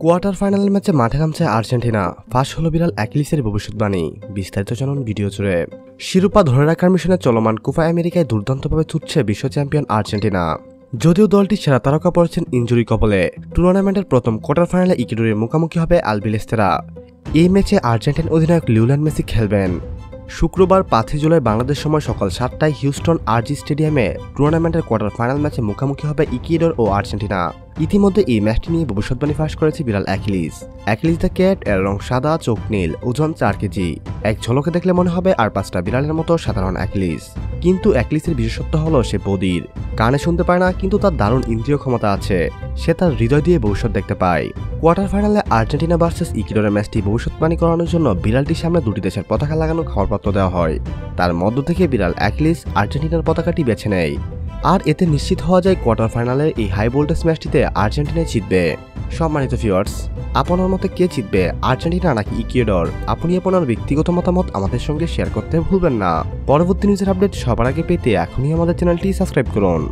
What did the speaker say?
Quarter final ম্যাচে মাঠে নামছে আর্জেন্টিনা। ফাঁস হলো বিড়াল অ্যাকিলিসের ভবিষ্যৎবাণী। বিস্তারিত জানুন ভিডিও জুড়ে। শিরোপা ধরে রাখার মিশনে চলমান কোপা আমেরিকায় দুর্দান্তভাবে ছুটছে বিশ্ব চ্যাম্পিয়ন আর্জেন্টিনা। যদিও দলটি সেরা তারকা পড়েছেন ইনজুরি কবলে। টুর্নামেন্টের প্রথম কোয়ার্টার ফাইনালে ইকুয়েডরের মুখোমুখি হবে আলবিলেস্তেরা। এই ম্যাচে আর্জেন্টিন অধিনায়ক লিওনেল মেসি খেলবেন। শুক্রবার 5 জুলাই বাংলাদেশ সময় সকাল 7টায় হিউস্টন আরজি স্টেডিয়ামে টুর্নামেন্টের কোয়ার্টার ফাইনাল ম্যাচে মুখোমুখি হবে ইকুয়েডর ও আর্জেন্টিনা। ইতিমধ্যে এই ম্যাচটি নিয়ে ভবিষ্যৎবাণী ফাঁস করেছে বিড়াল অ্যাকিলিস দ্য ক্যাট। এর রং সাদা, চোখ নীল, ওজন 4 কেজি। এক ঝলকে দেখলে মনে হবে আর 5টা বিড়ালের মতো সাধারণ অ্যাকিলিস। কিন্তু অ্যাকিলিসের বিশেষত্ব হলো সে বধির। কানে শুনতে পায় না, কিন্তু তার দারুণ ইন্দ্রিয় ক্ষমতা আছে। সে তার হৃদয় দিয়ে ভবিষ্যৎ দেখতে পায়। কোয়ার্টার ফাইনালে আর্জেন্টিনা ভার্সেস ইকুয়েডরের ম্যাচটি ভবিষ্যৎবাণী করানোর জন্য বিড়ালটির সামনে দুটি দেশের পতাকা লাগানো খাবারপত্র দেওয়া হয়। তার মধ্য থেকে বিড়াল অ্যাকিলিস আর্জেন্টিনার পতাকাটি বেছে নেয়। আর এতে নিশ্চিত হওয়া যায় কোয়ার্টার ফাইনালের এই হাই ভোল্টেজ ম্যাচটিতে আর্জেন্টিনা জিতবে। সম্মানিত ভিউয়ার্স, আপনার মতে কে জিতবে, আর্জেন্টিনা নাকি ইকুয়েডর? আপনি আপনার ব্যক্তিগত মতামত আমাদের সঙ্গে শেয়ার করতে ভুলবেন না। পরবর্তী নিউজের আপডেট সবার আগে পেতে এখনই আমাদের চ্যানেলটি সাবস্ক্রাইব করুন।